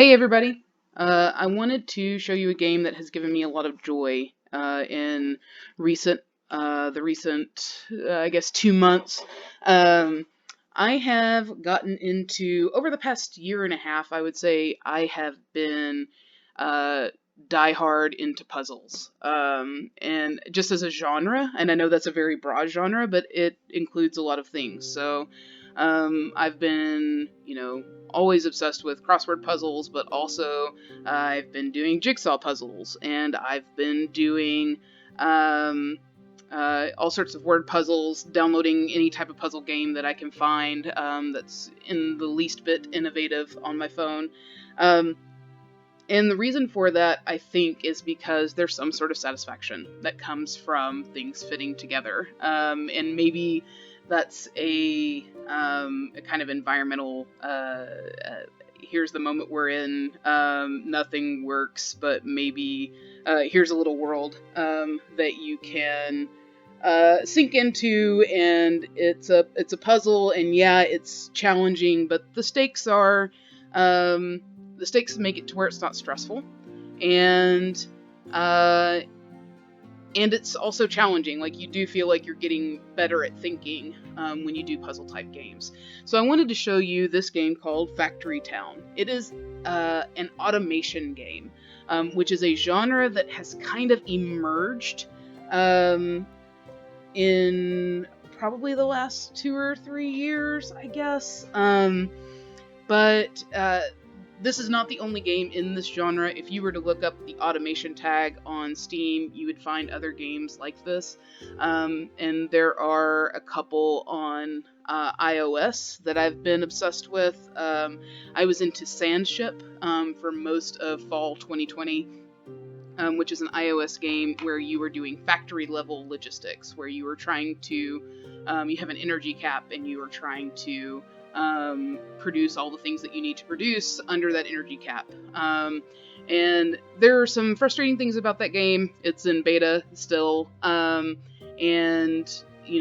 Hey everybody! I wanted to show you a game that has given me a lot of joy in recent, the recent, I guess, 2 months. Um, I have gotten into, over the past year and a half, I would say, I have been uh, die-hard into puzzles. And just as a genre, and I know that's a very broad genre, but it includes a lot of things. So I've been, always obsessed with crossword puzzles, but also I've been doing jigsaw puzzles, and I've been doing um, all sorts of word puzzles, downloading any type of puzzle game that I can find that's in the least bit innovative on my phone. Um, and the reason for that, I think, is because there's some sort of satisfaction that comes from things fitting together. And maybe that's a kind of environmental, here's the moment we're in, nothing works, but maybe here's a little world that you can sink into, and it's a puzzle, and yeah, it's challenging, but the stakes make it to where it's not stressful, and uh, and it's also challenging. Like, you do feel like you're getting better at thinking when you do puzzle type games. So I wanted to show you this game called Factory Town. It is an automation game, which is a genre that has kind of emerged in probably the last 2 or 3 years, I guess. But this is not the only game in this genre. If you were to look up the automation tag on Steam, you would find other games like this. And there are a couple on iOS that I've been obsessed with. I was into Sandship for most of fall 2020. Which is an iOS game where you were doing factory level logistics, where you were trying to, you have an energy cap and you are trying to produce all the things that you need to produce under that energy cap. And there are some frustrating things about that game. It's in beta still, and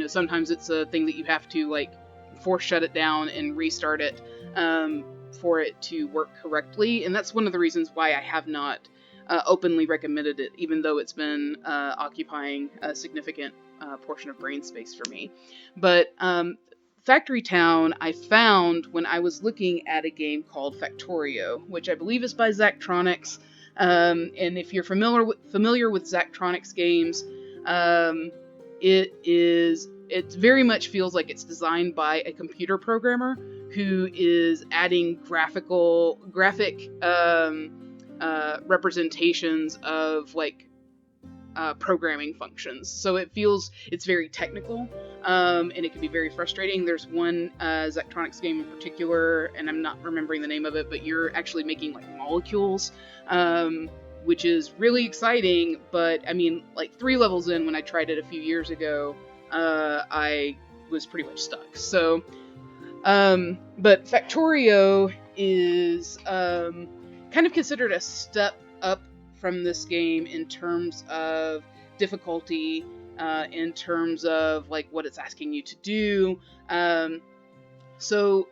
sometimes it's a thing that you have to force shut it down and restart it for it to work correctly. And that's one of the reasons why I have not openly recommended it, even though it's been occupying a significant portion of brain space for me. But Factory Town I found when I was looking at a game called Factorio, which I believe is by Zachtronics. And if you're familiar with Zachtronics games, it very much feels like it's designed by a computer programmer who is adding graphic representations of programming functions. So it's very technical, and it can be very frustrating. There's one Zachtronics game in particular, and I'm not remembering the name of it, but you're actually making molecules, which is really exciting. But I mean, 3 levels in, when I tried it a few years ago, I was pretty much stuck. So, but Factorio is kind of considered a step up from this game in terms of difficulty, in terms of what it's asking you to do. So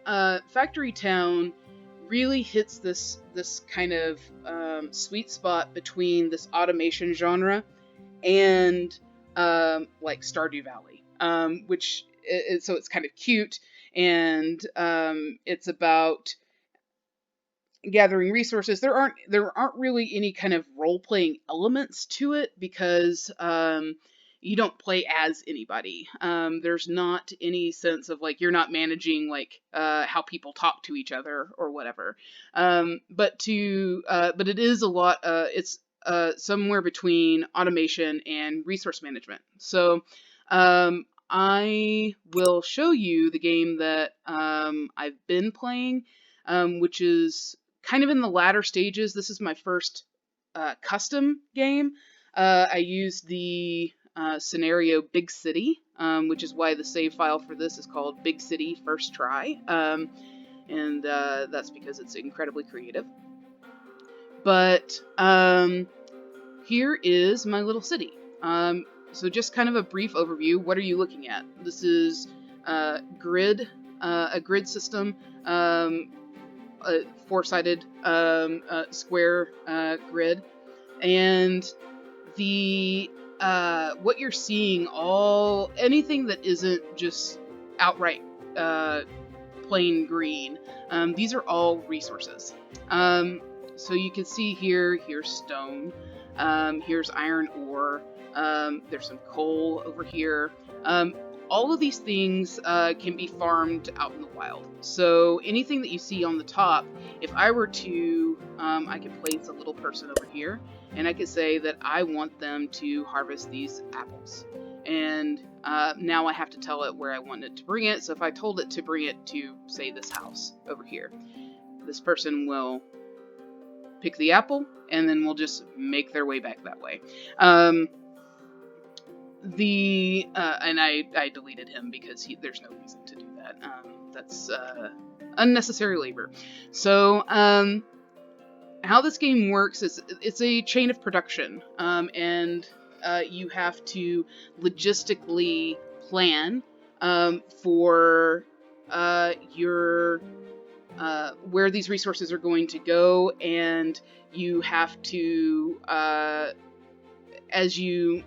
Factory Town really hits this kind of sweet spot between this automation genre and Stardew Valley, which so it's kind of cute, and it's about gathering resources. There aren't really any kind of role-playing elements to it, because you don't play as anybody. There's not any sense of you're not managing how people talk to each other or whatever. But it is a lot. It's somewhere between automation and resource management. So I will show you the game that I've been playing, which is kind of in the latter stages. This is my first custom game. I used the scenario Big City, which is why the save file for this is called Big City First Try, and that's because it's incredibly creative. But here is my little city. So just kind of a brief overview. What are you looking at? This is a grid system. four-sided square grid, and the what you're seeing, anything that isn't just outright plain green, these are all resources. So you can see here's stone, here's iron ore, there's some coal over here. All of these things can be farmed out in the wild. So anything that you see on the top, if I were to, I could place a little person over here, and I could say that I want them to harvest these apples. And now I have to tell it where I want it to bring it. So if I told it to bring it to, say, this house over here, this person will pick the apple, and then we'll just make their way back that way. And I deleted him because there's no reason to do that. That's unnecessary labor. So how this game works is it's a chain of production, and you have to logistically plan for your where these resources are going to go, and you have to, as you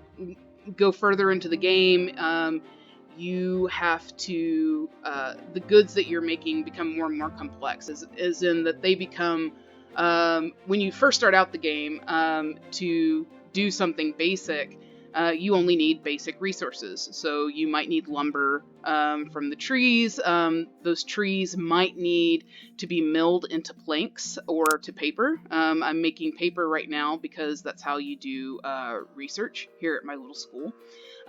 go further into the game, you have to, the goods that you're making become more and more complex, as in that they become, when you first start out the game, to do something basic, you only need basic resources. So you might need lumber from the trees. Those trees might need to be milled into planks or to paper. I'm making paper right now because that's how you do research here at my little school.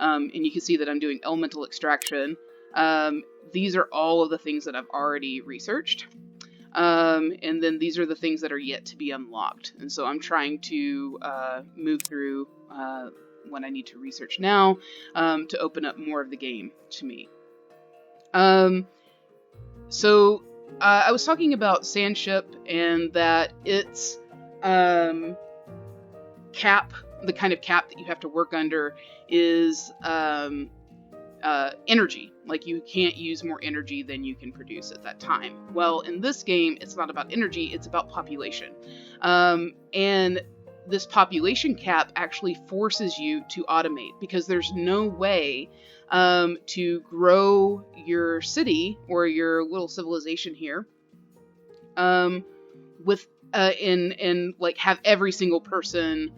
And you can see that I'm doing elemental extraction. These are all of the things that I've already researched. And then these are the things that are yet to be unlocked. And so I'm trying to move through what I need to research now to open up more of the game to me. So I was talking about Sandship, and that its cap, the kind of cap that you have to work under, is energy. Like, you can't use more energy than you can produce at that time. Well, in this game, it's not about energy, it's about population. And this population cap actually forces you to automate, because there's no way to grow your city or your little civilization here with and like have every single person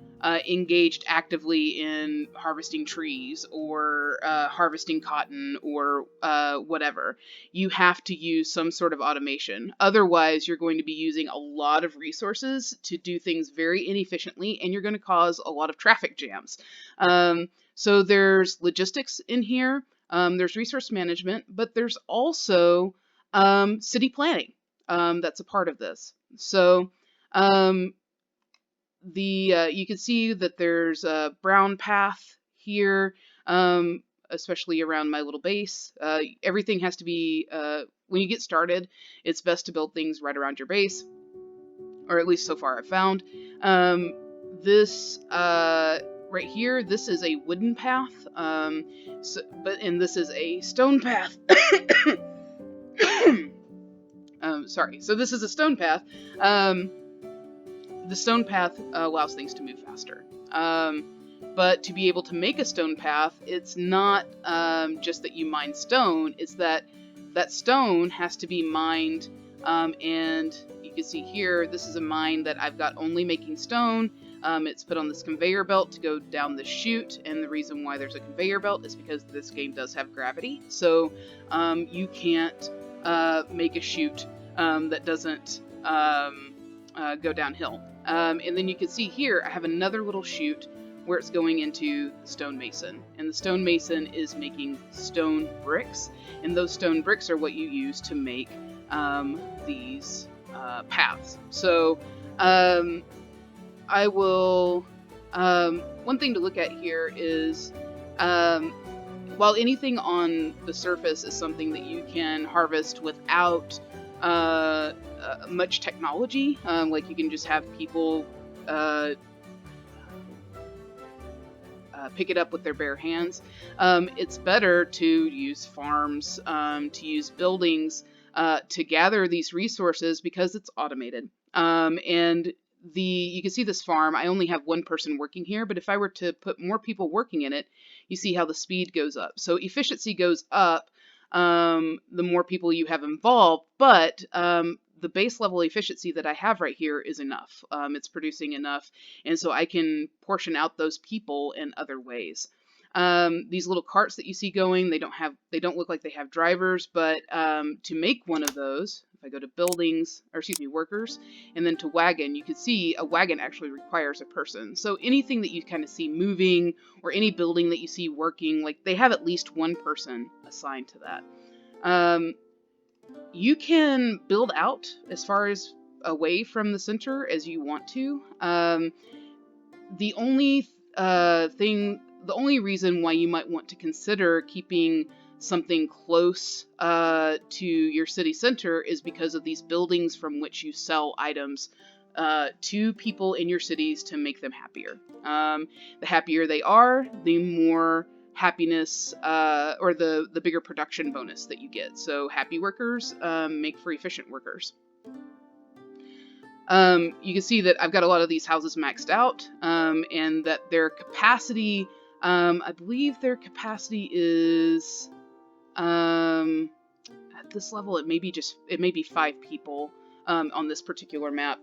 engaged actively in harvesting trees or harvesting cotton or whatever. You have to use some sort of automation. Otherwise, you're going to be using a lot of resources to do things very inefficiently, and you're going to cause a lot of traffic jams. So there's logistics in here, there's resource management, but there's also city planning that's a part of this. So you can see that there's a brown path here, especially around my little base. Everything has to be, when you get started, it's best to build things right around your base, or at least so far I've found. This right here, this is a wooden path, and this is a stone path. Sorry, so this is a stone path. The stone path allows things to move faster. But to be able to make a stone path, it's not just that you mine stone, it's that stone has to be mined, and you can see here, this is a mine that I've got only making stone. It's put on this conveyor belt to go down the chute, and the reason why there's a conveyor belt is because this game does have gravity, so you can't make a chute that doesn't go downhill. And then you can see here, I have another little chute where it's going into the stonemason. And the stonemason is making stone bricks. And those stone bricks are what you use to make these paths. So I will... one thing to look at here is, while anything on the surface is something that you can harvest without much technology, like you can just have people pick it up with their bare hands, it's better to use farms, to use buildings to gather these resources because it's automated. And you can see this farm. I only have one person working here, but if I were to put more people working in it, you see how the speed goes up. So efficiency goes up the more people you have involved, but the base level efficiency that I have right here is enough. It's producing enough, and so I can portion out those people in other ways. These little carts that you see going, they don't look like they have drivers, but to make one of those, if I go to buildings, or excuse me, workers, and then to wagon, you can see a wagon actually requires a person. So anything that you kind of see moving, or any building that you see working, like they have at least one person assigned to that. You can build out as far as away from the center as you want to. The only the only reason why you might want to consider keeping something close to your city center is because of these buildings from which you sell items to people in your cities to make them happier. The happier they are, the more happiness or the bigger production bonus that you get. So happy workers make for efficient workers. You can see that I've got a lot of these houses maxed out, and that their capacity, I believe their capacity is, at this level, it may be 5 people on this particular map.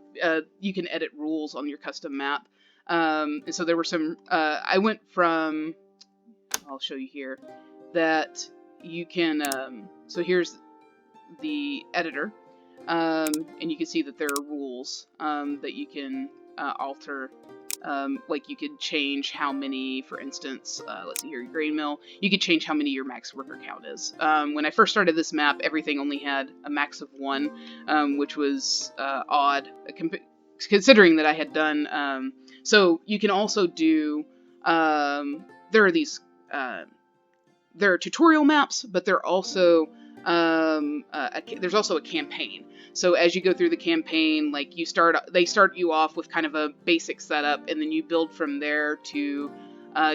You can edit rules on your custom map. And so there were some, I went from, I'll show you here, that you can, so here's the editor. And you can see that there are rules that you can alter. Like you could change how many, for instance, let's see here, grain mill, you could change how many your max worker count is. When I first started this map, everything only had a max of 1, which was odd, considering that I had done, so you can also do, there are tutorial maps, but there are also there's also a campaign. So as you go through the campaign, like they start you off with kind of a basic setup, and then you build from there to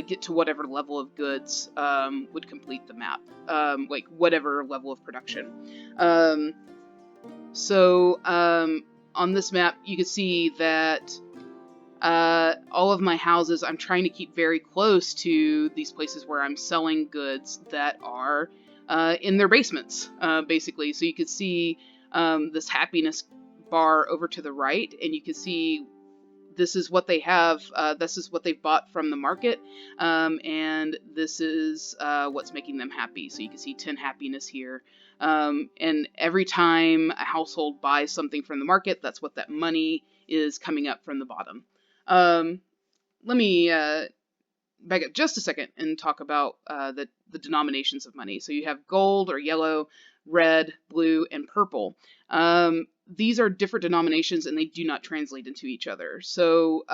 get to whatever level of goods would complete the map, like whatever level of production. So on this map, you can see that all of my houses, I'm trying to keep very close to these places where I'm selling goods that are in their basements, basically. So you could see this happiness bar over to the right, and you can see this is what they have, this is what they've bought from the market, and this is what's making them happy. So you can see 10 happiness here. And every time a household buys something from the market, that's what that money is coming up from the bottom. Let me back up just a second and talk about the denominations of money. So you have gold or yellow, red, blue, and purple. These are different denominations, and they do not translate into each other. So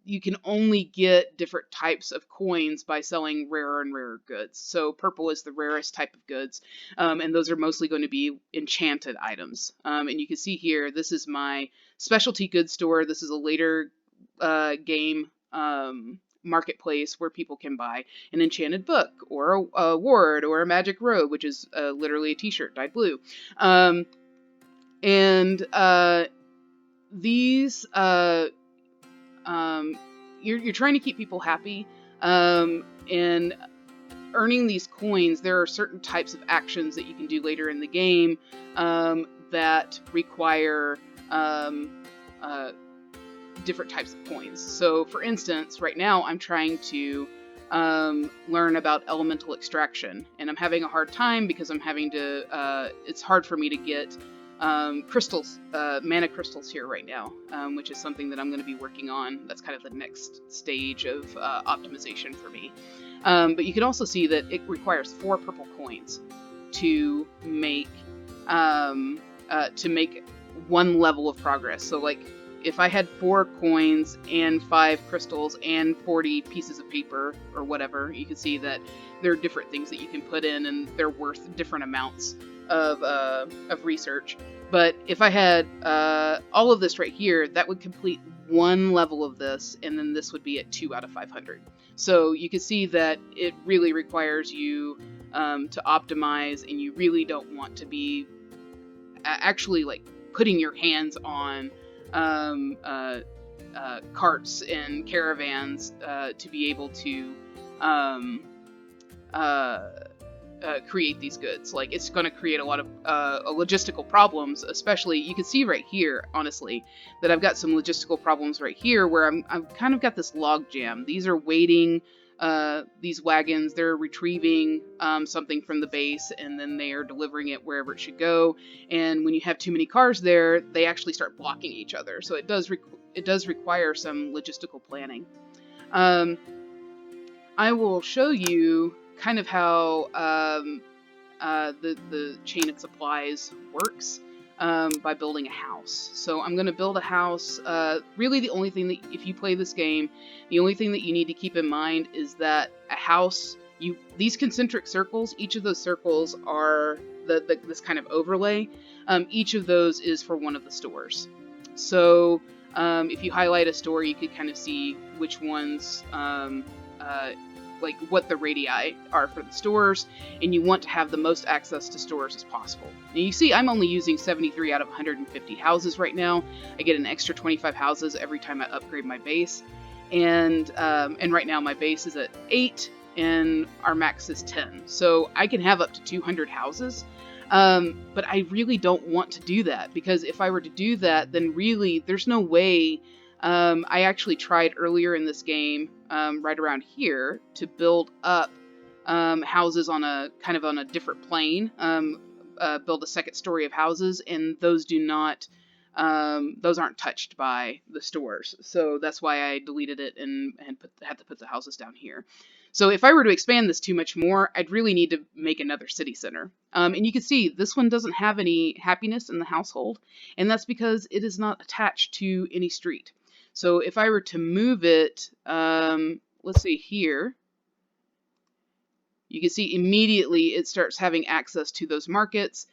you can only get different types of coins by selling rarer and rarer goods. So purple is the rarest type of goods, and those are mostly going to be enchanted items. And you can see here, this is my specialty goods store. This is a later game marketplace where people can buy an enchanted book or a ward or a magic robe, which is literally a t-shirt dyed blue. These you're trying to keep people happy, and earning these coins, there are certain types of actions that you can do later in the game that require different types of coins. So for instance, right now I'm trying to learn about elemental extraction, and I'm having a hard time because I'm having to, it's hard for me to get crystals, mana crystals here right now, which is something that I'm going to be working on. That's kind of the next stage of optimization for me. But you can also see that it requires 4 purple coins to make one level of progress. So like if I had 4 coins and 5 crystals and 40 pieces of paper or whatever, you can see that there are different things that you can put in, and they're worth different amounts of research. But if I had all of this right here, that would complete 1 level of this, and then this would be at 2 out of 500. So you can see that it really requires you to optimize, and you really don't want to be actually like putting your hands on carts and caravans to be able to create these goods. Like, it's going to create a lot of logistical problems, especially, you can see right here, honestly, that I've got some logistical problems right here where I've kind of got this log jam. These are waiting, these wagons, they're retrieving something from the base, and then they are delivering it wherever it should go. And when you have too many cars there, they actually start blocking each other. So it does require some logistical planning. I will show you kind of how the chain of supplies works by building a house. So I'm going to build a house. Really, the only thing that, if you play this game, the only thing that you need to keep in mind is that a house, these concentric circles, each of those circles are this kind of overlay. Each of those is for one of the stores. So if you highlight a store, you could kind of see which ones like what the radii are for the stores, and you want to have the most access to stores as possible. Now you see I'm only using 73 out of 150 houses right now. I get an extra 25 houses every time I upgrade my base, and right now my base is at 8 and our max is 10. So I can have up to 200 houses, but I really don't want to do that, because if I were to do that, then really there's no way. I actually tried earlier in this game, right around here, to build up houses on a kind of on a different plane, build a second story of houses, and those do not, those aren't touched by the stores. So that's why I deleted it and had to put the houses down here. So if I were to expand this too much more, I'd really need to make another city center. And you can see this one doesn't have any happiness in the household, and that's because it is not attached to any street. So if I were to move it, let's see here, you can see immediately it starts having access to those markets.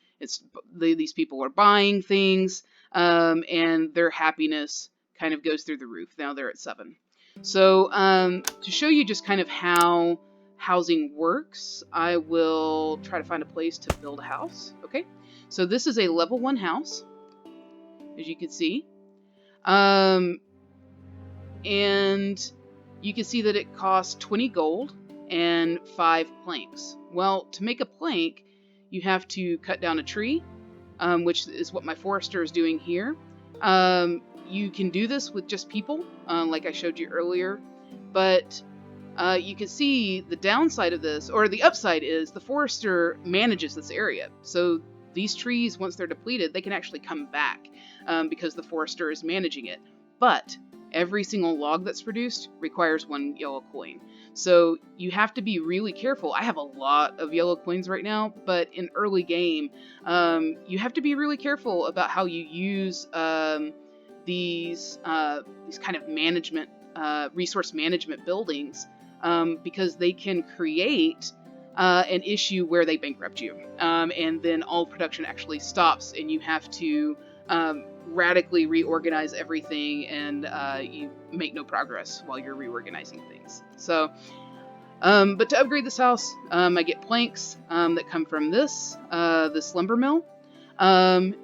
These people are buying things, and their happiness kind of goes through the roof. Now they're at 7. So to show you just kind of how housing works, I will try to find a place to build a house. Okay, so this is a level 1 house, as you can see. And you can see that it costs 20 gold and 5 planks. Well, to make a plank, you have to cut down a tree, which is what my forester is doing here. You can do this with just people, like I showed you earlier, but you can see the downside of this, or the upside is the forester manages this area. So these trees, once they're depleted, they can actually come back because the forester is managing it. But every single log that's produced requires 1 yellow coin. So you have to be really careful. I have a lot of yellow coins right now, but in early game, you have to be really careful about how you use these kind of management, resource management buildings, because they can create an issue where they bankrupt you, and then all production actually stops, and you have to radically reorganize everything, and you make no progress while you're reorganizing things. So, but to upgrade this house, I get planks that come from this lumber mill.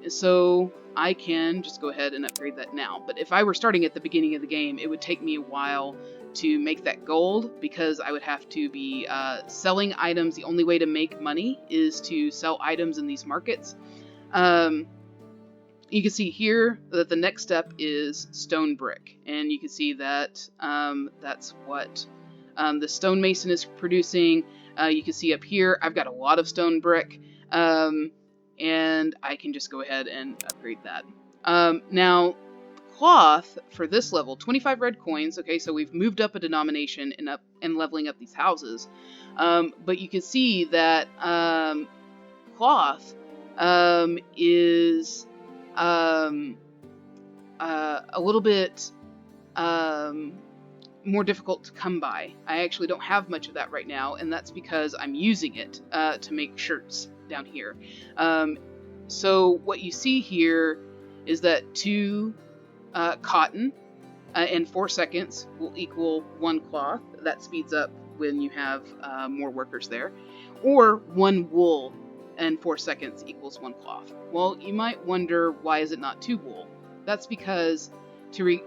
So I can just go ahead and upgrade that now. But if I were starting at the beginning of the game, it would take me a while to make that gold, because I would have to be selling items. The only way to make money is to sell items in these markets. You can see here that the next step is stone brick, and you can see that that's what the stonemason is producing. You can see up here I've got a lot of stone brick, and I can just go ahead and upgrade that. Now, cloth for this level, 25 red coins. Okay, so we've moved up a denomination and leveling up these houses, but you can see that cloth is a little bit more difficult to come by. I actually don't have much of that right now, and that's because I'm using it to make shirts down here. So what you see here is that 2 cotton in 4 seconds will equal 1 cloth. That speeds up when you have more workers there. Or 1 wool and 4 seconds equals 1 cloth. Well, you might wonder, why is it not 2 wool? That's because to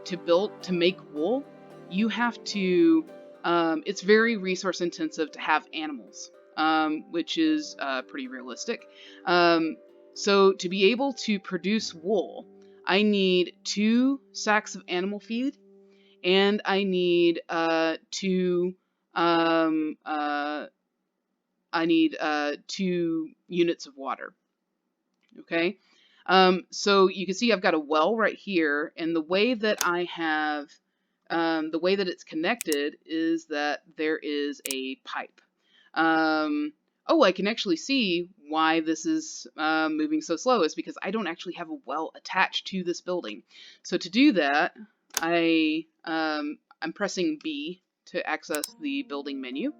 make wool, you have to, it's very resource intensive to have animals, which is pretty realistic. So to be able to produce wool, I need 2 sacks of animal feed, and I need 2 units of water. Okay, so you can see I've got a well right here, and the way that the way that it's connected is that there is a pipe. Oh, I can actually see why this is moving so slow, is because I don't actually have a well attached to this building. So to do that, I'm pressing B to access the building menu,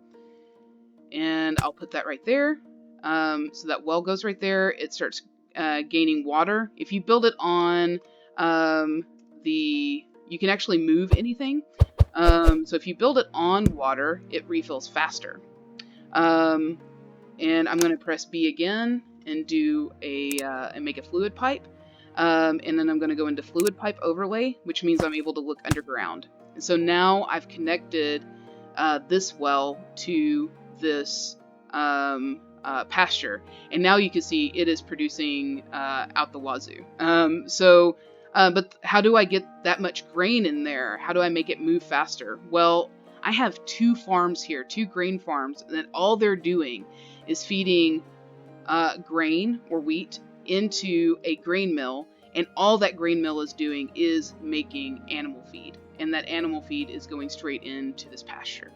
and I'll put that right there. So that well goes right there. It starts gaining water. If you build it on you can actually move anything. So if you build it on water, it refills faster. And I'm going to press B again and do and make a fluid pipe. And then I'm going to go into fluid pipe overlay, which means I'm able to look underground. And so now I've connected this well to this pasture, and now you can see it is producing out the wazoo. But how do I get that much grain in there? How do I make it move faster? Well, I have 2 farms here, 2 grain farms, and all they're doing is feeding grain or wheat into a grain mill, and all that grain mill is doing is making animal feed, and that animal feed is going straight into this pasture.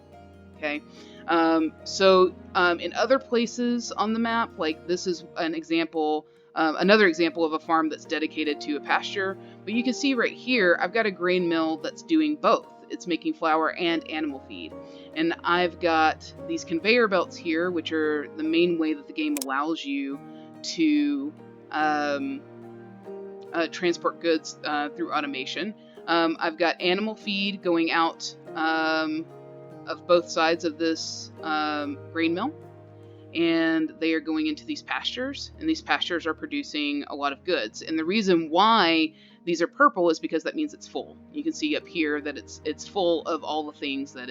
Okay, in other places on the map, like this is an example, another example of a farm that's dedicated to a pasture, but you can see right here, I've got a grain mill that's doing both. It's making flour and animal feed. And I've got these conveyor belts here, which are the main way that the game allows you to transport goods through automation. I've got animal feed going out of both sides of this grain mill, and they are going into these pastures, and these pastures are producing a lot of goods. And the reason why these are purple is because that means it's full. You can see up here that it's full of all the things that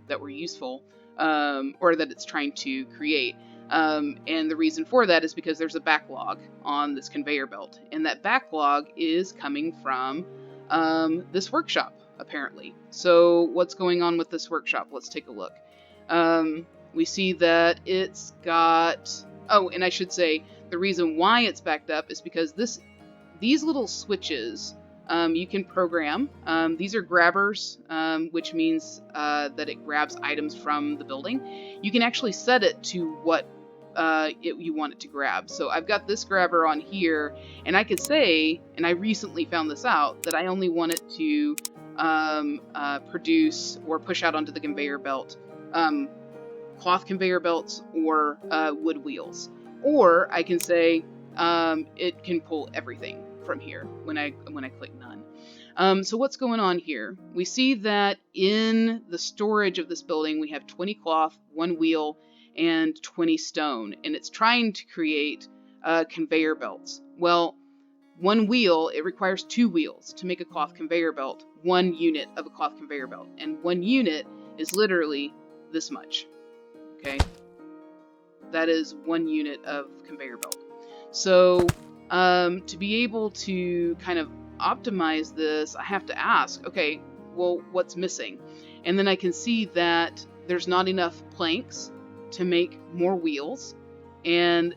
that were useful, or that it's trying to create. And the reason for that is because there's a backlog on this conveyor belt, and that backlog is coming from this workshop, apparently. So what's going on with this workshop? Let's take a look. We see that it's got, oh, and I should say the reason why it's backed up is because these little switches you can program. These are grabbers, which means that it grabs items from the building. You can actually set it to what you want it to grab. So I've got this grabber on here, and I could say, and I recently found this out, that I only want it to produce or push out onto the conveyor belt cloth conveyor belts or wood wheels. Or I can say it can pull everything from here when I click none. So what's going on here? We see that in the storage of this building we have 20 cloth, 1 wheel, and 20 stone, and it's trying to create conveyor belts. Well, 1 wheel, it requires 2 wheels to make a cloth conveyor belt, 1 unit of a cloth conveyor belt, and 1 unit is literally this much. Okay, that is 1 unit of conveyor belt. So to be able to kind of optimize this, I have to ask, okay, well, what's missing? And then I can see that there's not enough planks to make more wheels, and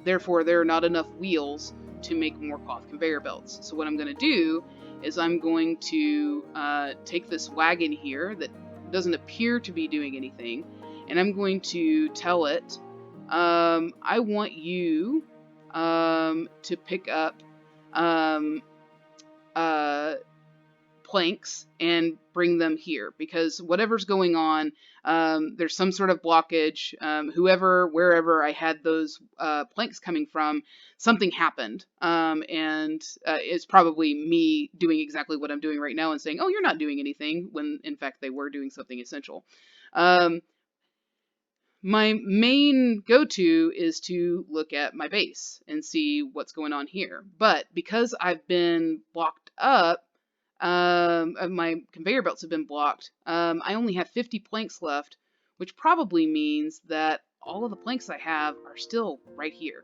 therefore there are not enough wheels to make more cloth conveyor belts. So what I'm going to do is I'm going to take this wagon here that doesn't appear to be doing anything, and I'm going to tell it, I want you to pick up planks and bring them here, because whatever's going on, there's some sort of blockage. Wherever I had those planks coming from, something happened, and it's probably me doing exactly what I'm doing right now and saying, oh, you're not doing anything, when in fact they were doing something essential. my main go-to is to look at my base and see what's going on here. But because I've been blocked up, my conveyor belts have been blocked, I only have 50 planks left, which probably means that all of the planks I have are still right here.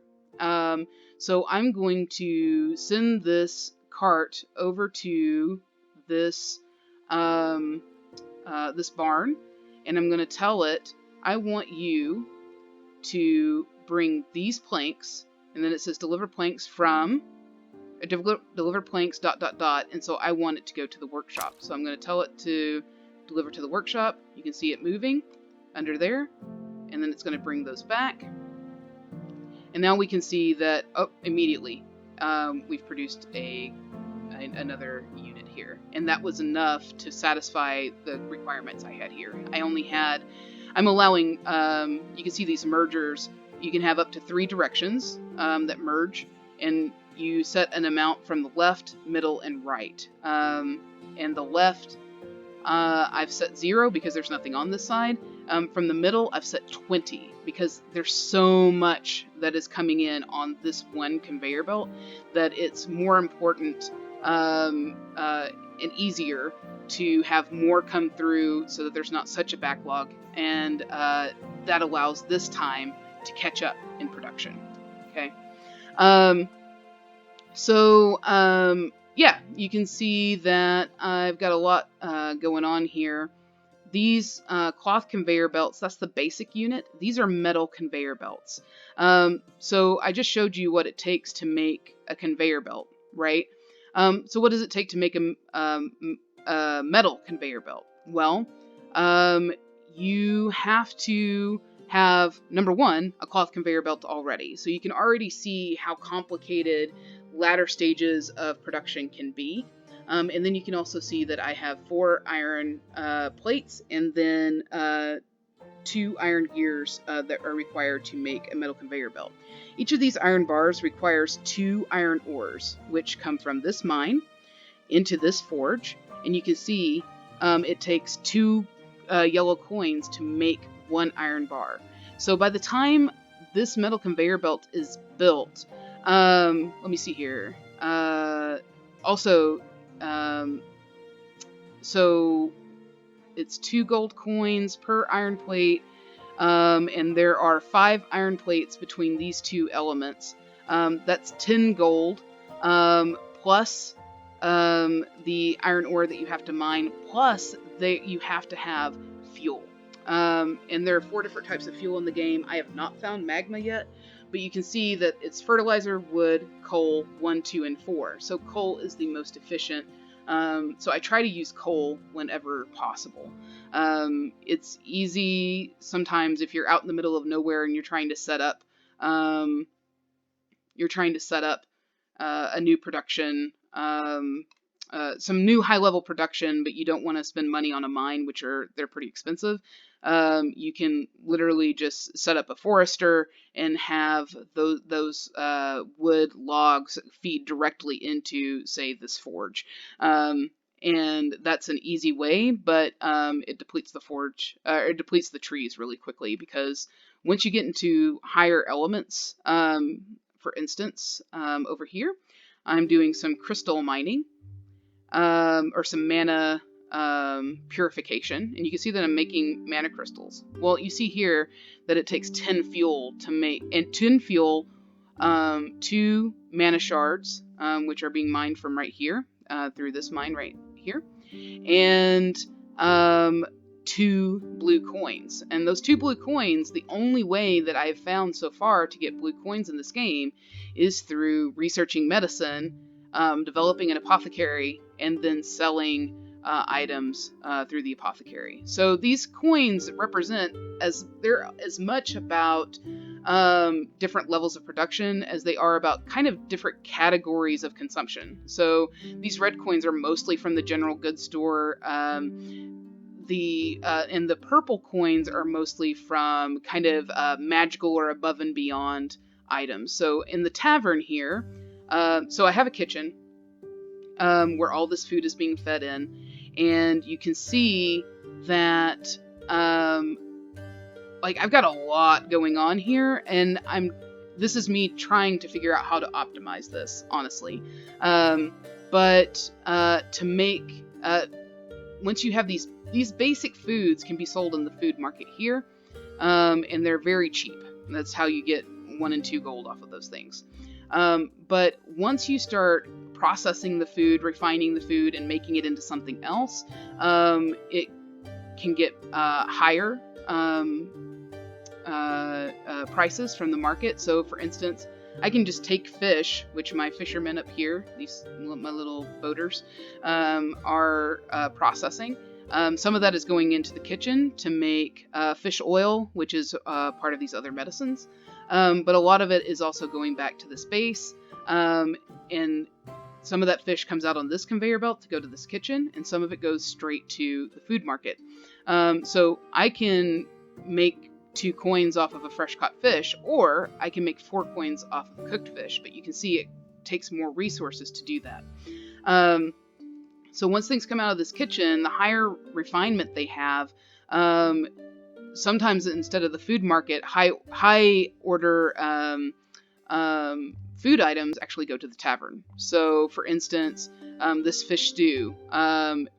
So I'm going to send this cart over to this this barn, and I'm going to tell it, I want you to bring these planks, and then it says deliver planks from, deliver planks ... and so I want it to go to the workshop. So I'm going to tell it to deliver to the workshop. You can see it moving under there, and then it's going to bring those back. And now we can see that, immediately, we've produced another unit here. And that was enough to satisfy the requirements I had here. I'm allowing, you can see these mergers, you can have up to 3 directions that merge, and you set an amount from the left, middle, and right. And the left, I've set 0 because there's nothing on this side. From the middle, I've set 20 because there's so much that is coming in on this one conveyor belt that it's more important and easier to have more come through so that there's not such a backlog, and that allows this time to catch up in production. Okay. Yeah, you can see that I've got a lot going on here. These cloth conveyor belts, that's the basic unit. These are metal conveyor belts. So I just showed you what it takes to make a conveyor belt, right? So what does it take to make a metal conveyor belt? Well, you have to have, number one, a cloth conveyor belt already. So you can already see how complicated latter stages of production can be. And then you can also see that I have 4 iron plates and then 2 iron gears that are required to make a metal conveyor belt. Each of these iron bars requires 2 iron ores, which come from this mine into this forge. And you can see it takes 2 yellow coins to make 1 iron bar. So by the time this metal conveyor belt is built, let me see here. So it's 2 gold coins per iron plate, and there are 5 iron plates between these 2 elements. That's 10 gold, plus the iron ore that you have to mine, plus you have to have fuel. And there are 4 different types of fuel in the game. I have not found magma yet, but you can see that it's fertilizer, wood, coal, 1, 2, and 4. So coal is the most efficient. So I try to use coal whenever possible. It's easy sometimes if you're out in the middle of nowhere and you're trying to set up a new production, some new high-level production, but you don't want to spend money on a mine, they're pretty expensive. You can literally just set up a forester and have those wood logs feed directly into, say, this forge. And that's an easy way, but it depletes it depletes the trees really quickly, because once you get into higher elements, for instance, over here, I'm doing some crystal mining, or some mana purification, and you can see that I'm making mana crystals. Well, you see here that it takes 10 fuel to make, and 10 fuel, 2 mana shards, which are being mined from right here, through this mine right here, and 2 blue coins. And those 2 blue coins, the only way that I've found so far to get blue coins in this game is through researching medicine, developing an apothecary, and then selling items through the apothecary. So these coins represent, they're as much about different levels of production as they are about kind of different categories of consumption. So these red coins are mostly from the general goods store. And the purple coins are mostly from kind of magical or above and beyond items. So in the tavern here, so I have a kitchen where all this food is being fed in, and you can see that like, I've got a lot going on here, and this is me trying to figure out how to optimize this, honestly. But to make, once you have these basic foods can be sold in the food market here, and they're very cheap. That's how you get 1 and 2 gold off of those things. But once you start processing the food, refining the food, and making it into something else, it can get higher prices from the market. So, for instance, I can just take fish, which my fishermen up here, my little boaters, are processing. Some of that is going into the kitchen to make fish oil, which is part of these other medicines. But a lot of it is also going back to this base. And some of that fish comes out on this conveyor belt to go to this kitchen, and some of it goes straight to the food market. So I can make 2 coins off of a fresh caught fish, or I can make 4 coins off of cooked fish, but you can see it takes more resources to do that. So once things come out of this kitchen, the higher refinement they have, sometimes instead of the food market, high order food items actually go to the tavern. So, for instance, this fish stew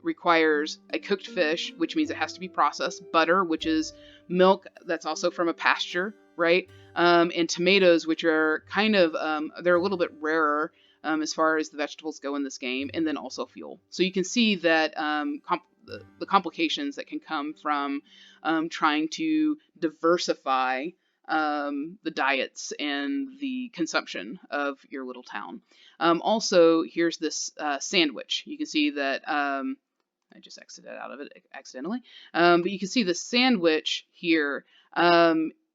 requires a cooked fish, which means it has to be processed, butter, which is milk that's also from a pasture, right? And tomatoes, which are kind of, they're a little bit rarer as far as the vegetables go in this game, and then also fuel. So you can see that the complications that can come from trying to diversify the diets and the consumption of your little town. Also, here's this sandwich. You can see that I just exited out of it accidentally. But you can see the sandwich here.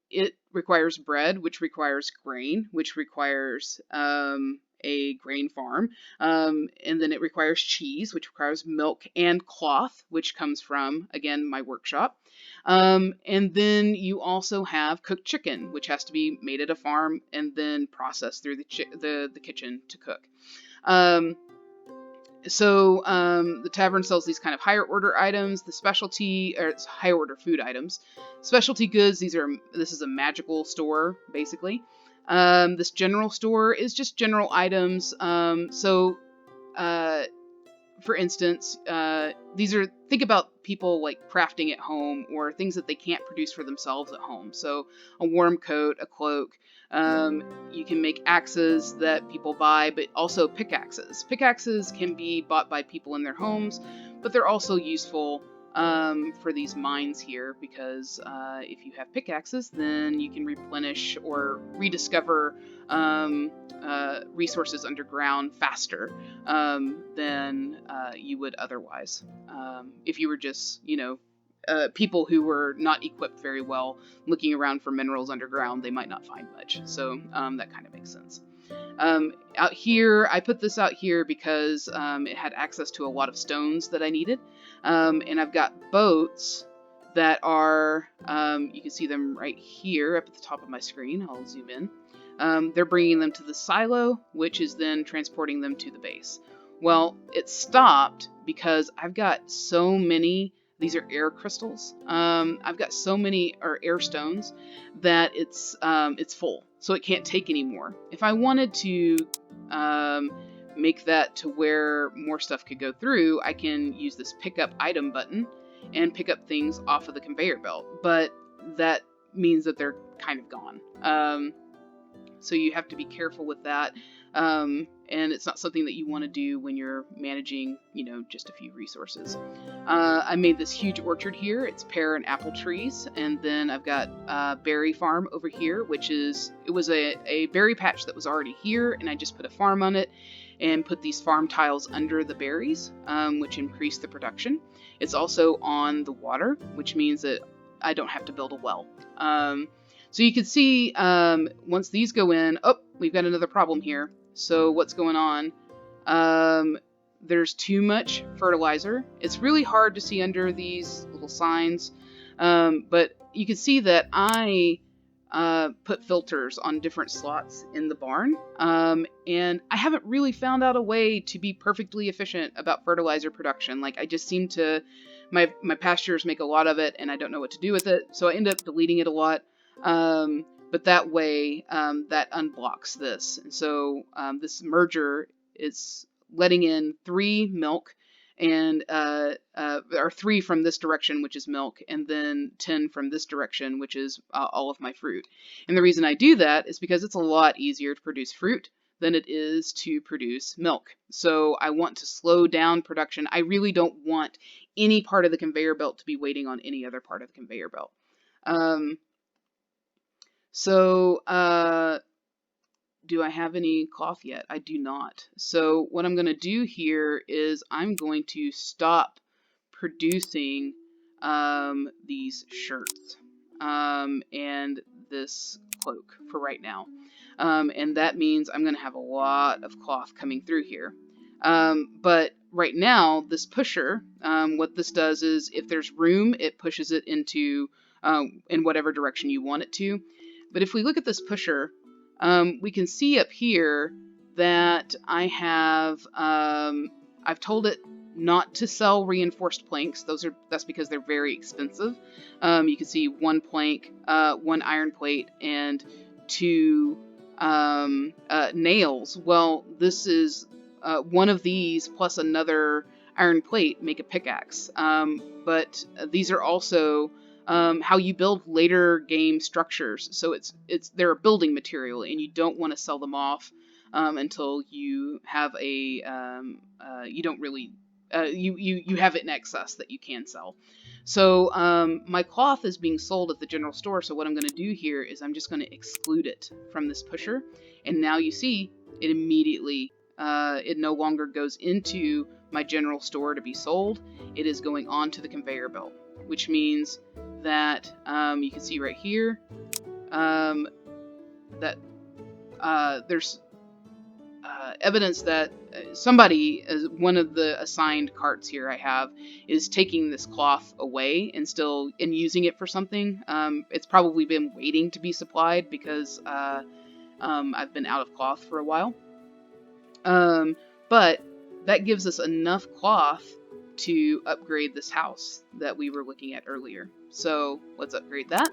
It requires bread, which requires grain, which requires a grain farm. And then it requires cheese, which requires milk, and cloth, which comes from, again, my workshop. And then you also have cooked chicken, which has to be made at a farm and then processed through the kitchen to cook. So the tavern sells these kind of higher order items, the specialty, or it's higher order food items. Specialty goods, this is a magical store, basically. This general store is just general items. For instance, think about people like crafting at home or things that they can't produce for themselves at home. So a warm coat, a cloak. You can make axes that people buy, but also pickaxes. Pickaxes can be bought by people in their homes, but they're also useful for these mines here, because if you have pickaxes, then you can replenish or rediscover resources underground faster than you would otherwise. If you were just, people who were not equipped very well looking around for minerals underground, they might not find much. So that kind of makes sense. Out here, I put this out here because it had access to a lot of stones that I needed. And I've got boats that are, you can see them right here up at the top of my screen. I'll zoom in. They're bringing them to the silo, which is then transporting them to the base. Well, it stopped because I've got so many. These are air crystals. I've got so many, or air stones, that it's full, so it can't take any more. If I wanted to make that to where more stuff could go through, I can use this pick up item button and pick up things off of the conveyor belt, but that means that they're kind of gone. So you have to be careful with that. And it's not something that you want to do when you're managing, just a few resources. I made this huge orchard here. It's pear and apple trees. And then I've got a berry farm over here, it was a berry patch that was already here, and I just put a farm on it and put these farm tiles under the berries, which increase the production. It's also on the water, which means that I don't have to build a well. So you can see, once these go in, we've got another problem here. So what's going on? There's too much fertilizer. It's really hard to see under these little signs, but you can see that I put filters on different slots in the barn. And I haven't really found out a way to be perfectly efficient about fertilizer production. Like, I just seem to, my pastures make a lot of it, and I don't know what to do with it, so I end up deleting it a lot. But that way, that unblocks this. And so this merger is letting in 3 milk, and or 3 from this direction, which is milk, and then 10 from this direction, which is all of my fruit. And the reason I do that is because it's a lot easier to produce fruit than it is to produce milk. So I want to slow down production. I really don't want any part of the conveyor belt to be waiting on any other part of the conveyor belt. Do I have any cloth yet? I do not. So what I'm going to do here is I'm going to stop producing these shirts and this cloak for right now. And that means I'm going to have a lot of cloth coming through here. But right now, this pusher, what this does is if there's room, it pushes it into in whatever direction you want it to. But if we look at this pusher, we can see up here that I have, I've told it not to sell reinforced planks. That's because they're very expensive. You can see 1 plank, 1 iron plate, and 2 nails. Well, this is one of these plus another iron plate make a pickaxe. But these are also how you build later game structures. So they're a building material, and you don't want to sell them off until you have you don't really you have it in excess that you can sell. So my cloth is being sold at the general store. So what I'm going to do here is I'm just going to exclude it from this pusher, and now you see it immediately. It no longer goes into my general store to be sold. It is going onto the conveyor belt, which means that you can see right here that there's evidence that somebody, one of the assigned carts here I have, is taking this cloth away and using it for something. It's probably been waiting to be supplied because I've been out of cloth for a while. But that gives us enough cloth to upgrade this house that we were looking at earlier. So let's upgrade that.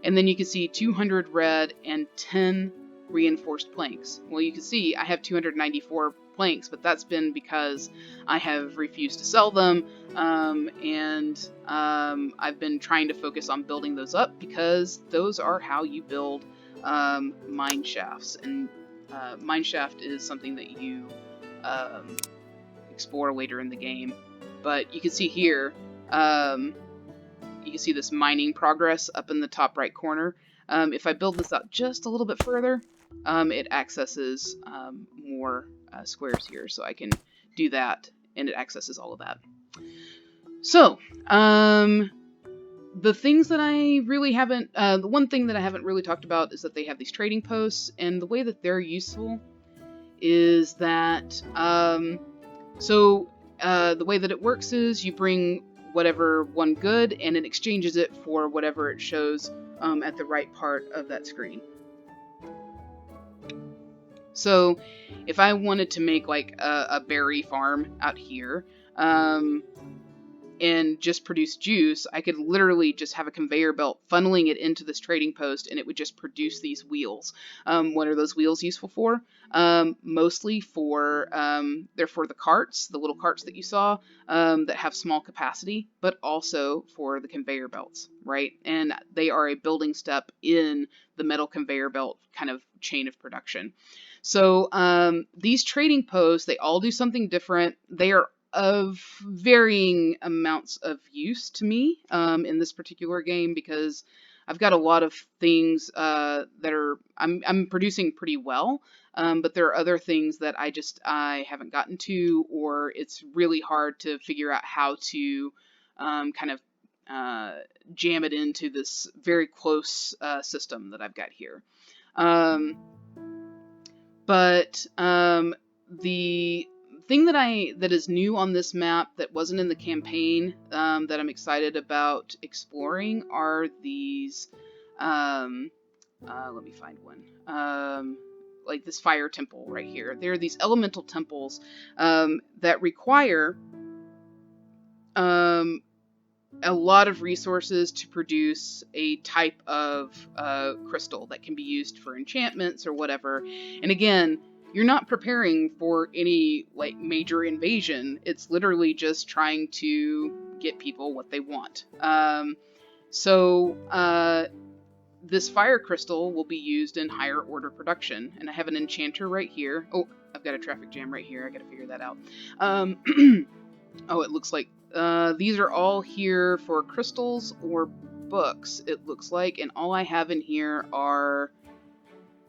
And then you can see 200 red and 10 reinforced planks. Well, you can see I have 294 planks, but that's been because I have refused to sell them, and I've been trying to focus on building those up because those are how you build mine shafts. And mine shaft is something that you explore later in the game. But you can see here, you can see this mining progress up in the top right corner. If I build this out just a little bit further, it accesses more squares here, so I can do that, and it accesses all of that. So, the things that I really haven't, the one thing that I haven't really talked about is that they have these trading posts, and the way that they're useful is that, the way that it works is you bring whatever one good, and it exchanges it for whatever it shows at the right part of that screen. So if I wanted to make like a berry farm out here and just produce juice, I could literally just have a conveyor belt funneling it into this trading post, and it would just produce these wheels. What are those wheels useful for? Mostly for, they're for the carts, the little carts that you saw that have small capacity, but also for the conveyor belts, right? And they are a building step in the metal conveyor belt kind of chain of production. So these trading posts, they all do something different. They are of varying amounts of use to me in this particular game because I've got a lot of things that are I'm producing pretty well, but there are other things that I haven't gotten to, or it's really hard to figure out how to kind of jam it into this very close system that I've got here. But the thing that is new on this map that wasn't in the campaign that I'm excited about exploring are these Let me find one. Like this fire temple right here. There are these elemental temples that require um, a lot of resources to produce a type of crystal that can be used for enchantments or whatever. And again, you're not preparing for any like major invasion. It's literally just trying to get people what they want. So this fire crystal will be used in higher order production. And I have an enchanter right here. Oh, I've got a traffic jam right here. I gotta figure that out. Oh, it looks like these are all here for crystals or books, it looks like. And all I have in here are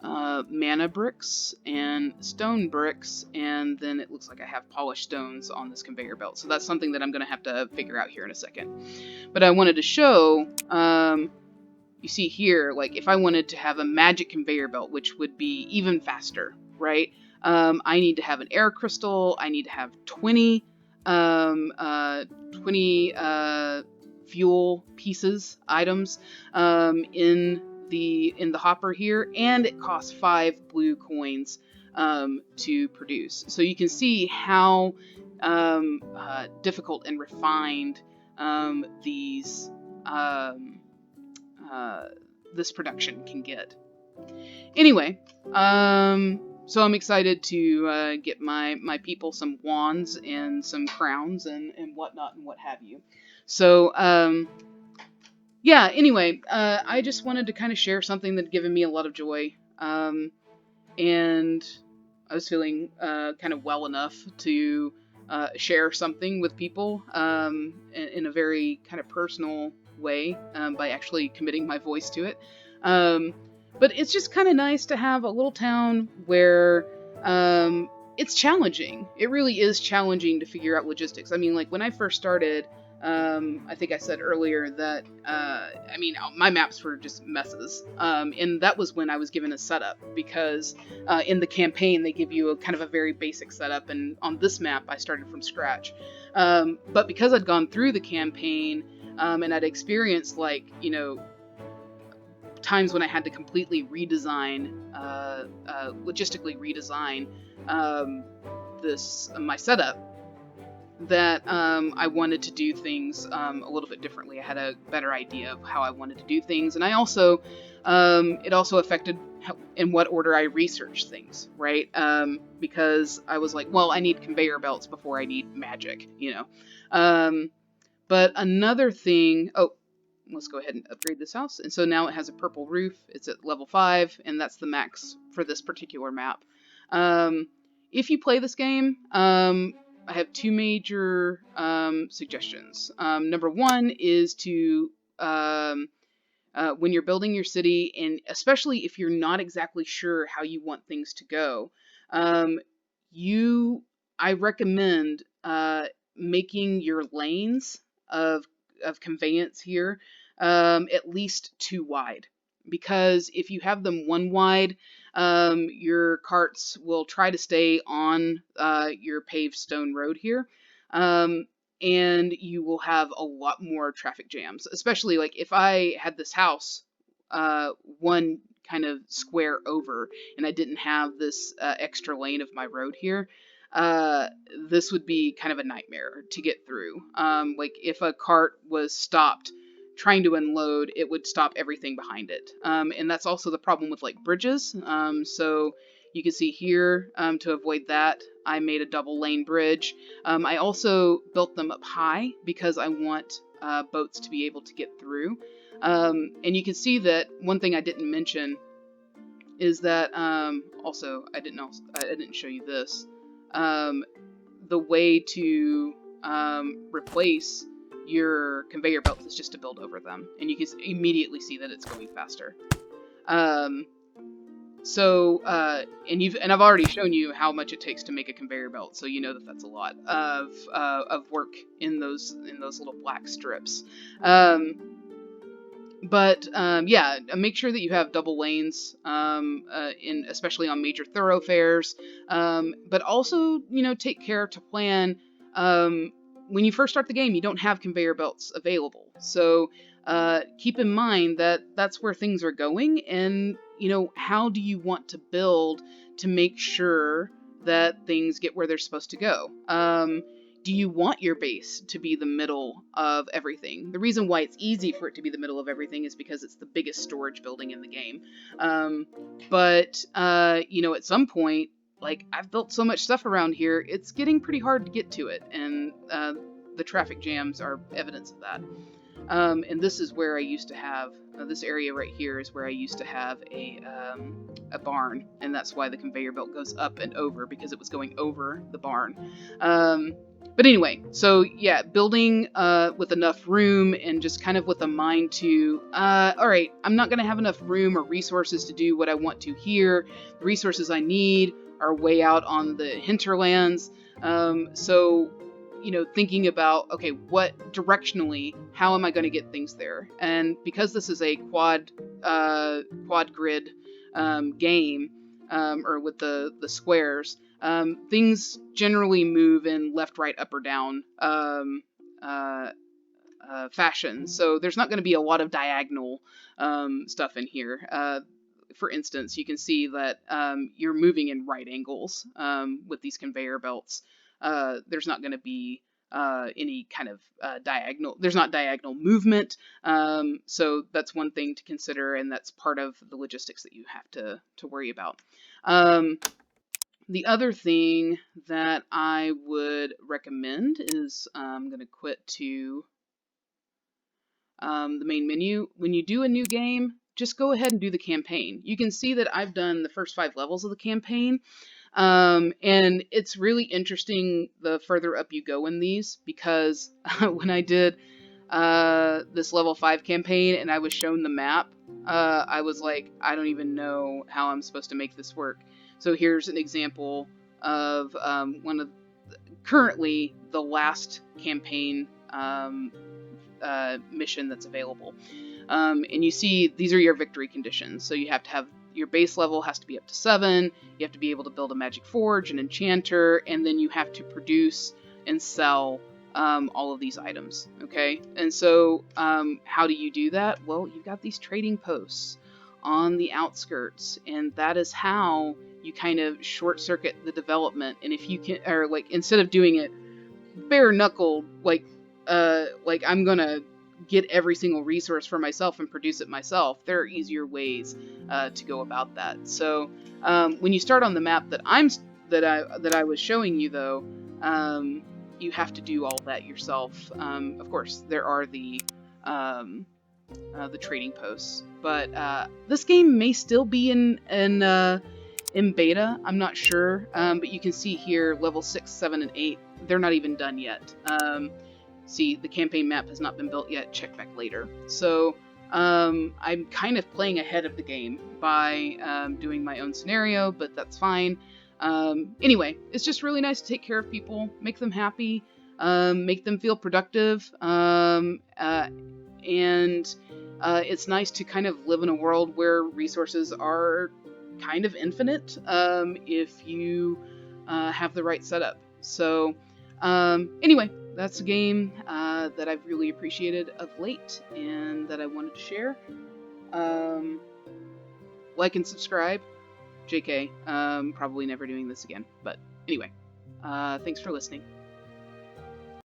mana bricks and stone bricks. And then it looks like I have polished stones on this conveyor belt. So that's something that I'm going to have to figure out here in a second. But I wanted to show, you see here, like if I wanted to have a magic conveyor belt, which would be even faster, right? I need to have an air crystal. I need to have 20 fuel pieces, items, in the hopper here, and it costs 5 blue coins to produce. So you can see how difficult and refined these this production can get. Anyway, so I'm excited to get my people some wands and some crowns and whatnot and what have you. So, yeah, anyway, I just wanted to kind of share something that had given me a lot of joy. And I was feeling kind of well enough to share something with people in a very kind of personal way by actually committing my voice to it. But it's just kind of nice to have a little town where it's challenging. It really is challenging to figure out logistics. I mean, like when I first started, I think I said earlier that, I mean, my maps were just messes. And that was when I was given a setup because in the campaign, they give you a kind of a very basic setup. And on this map, I started from scratch. But because I'd gone through the campaign and I'd experienced like, you know, times when I had to completely redesign, logistically redesign my setup, that I wanted to do things a little bit differently. I had a better idea of how I wanted to do things, and I also it also affected in what order I researched things, right? Because I was like, well, I need conveyor belts before I need magic, you know. But another thing, oh, let's go ahead and upgrade this house. And so now it has a purple roof. It's at level 5, and that's the max for this particular map. If you play this game, I have 2 major suggestions. Number 1 is to, when you're building your city, and especially if you're not exactly sure how you want things to go, I recommend making your lanes of conveyance here at least 2 wide, because if you have them 1 wide, your carts will try to stay on your paved stone road here, and you will have a lot more traffic jams, especially like if I had this house 1 kind of square over and I didn't have this extra lane of my road here. This would be kind of a nightmare to get through. Like if a cart was stopped trying to unload, it would stop everything behind it. And that's also the problem with like bridges. So you can see here, to avoid that, I made a double lane bridge. I also built them up high because I want boats to be able to get through. And you can see that one thing I didn't mention is that also I didn't show you this. The way to replace your conveyor belts is just to build over them, and you can immediately see that it's going faster. And I've already shown you how much it takes to make a conveyor belt, so you know that that's a lot of work in those little black strips. But yeah, make sure that you have double lanes, especially on major thoroughfares. But also, you know, take care to plan. When you first start the game, you don't have conveyor belts available. So keep in mind that that's where things are going, and how do you want to build to make sure that things get where they're supposed to go? Do you want your base to be the middle of everything? The reason why it's easy for it to be the middle of everything is because it's the biggest storage building in the game. But at some point, like, I've built so much stuff around here, it's getting pretty hard to get to it, and the traffic jams are evidence of that. And this is where I used to have, this area right here is where I used to have a barn, and that's why the conveyor belt goes up and over, because it was going over the barn. But anyway, so yeah, building with enough room and just kind of with a mind to, all right, I'm not going to have enough room or resources to do what I want to here. The resources I need are way out on the hinterlands. So thinking about, okay, what directionally, how am I going to get things there? And because this is a quad grid game, or with the squares, things generally move in left, right, up, or down fashion. So there's not going to be a lot of diagonal stuff in here. For instance, you can see that you're moving in right angles with these conveyor belts. There's not going to be any kind of diagonal. There's not diagonal movement. So that's one thing to consider, and that's part of the logistics that you have to worry about. The other thing that I would recommend is I'm going to quit to the main menu. When you do a new game, just go ahead and do the campaign. You can see that I've done the first 5 levels of the campaign. And it's really interesting the further up you go in these, because when I did this level 5 campaign and I was shown the map, I was like, I don't even know how I'm supposed to make this work. So here's an example of one of currently the last campaign mission that's available. And you see these are your victory conditions. So you have to have your base level has to be up to 7. You have to be able to build a magic forge, an enchanter, and then you have to produce and sell all of these items. Okay, and so how do you do that? Well, you've got these trading posts on the outskirts, and that is how you kind of short circuit the development. And if you can, or like, instead of doing it bare knuckled, like I'm gonna get every single resource for myself and produce it myself, there are easier ways to go about that. So when you start on the map that I was showing you, though, you have to do all that yourself. Of course, there are the trading posts, but this game may still be in beta. I'm not sure, but you can see here level 6, 7, and 8. They're not even done yet. See, the campaign map has not been built yet. Check back later. So I'm kind of playing ahead of the game by doing my own scenario, but that's fine. Anyway, it's just really nice to take care of people, make them happy, make them feel productive, and it's nice to kind of live in a world where resources are kind of infinite if you have the right setup. So anyway, that's a game that I've really appreciated of late and that I wanted to share. Like and subscribe. JK, probably never doing this again. But anyway, thanks for listening.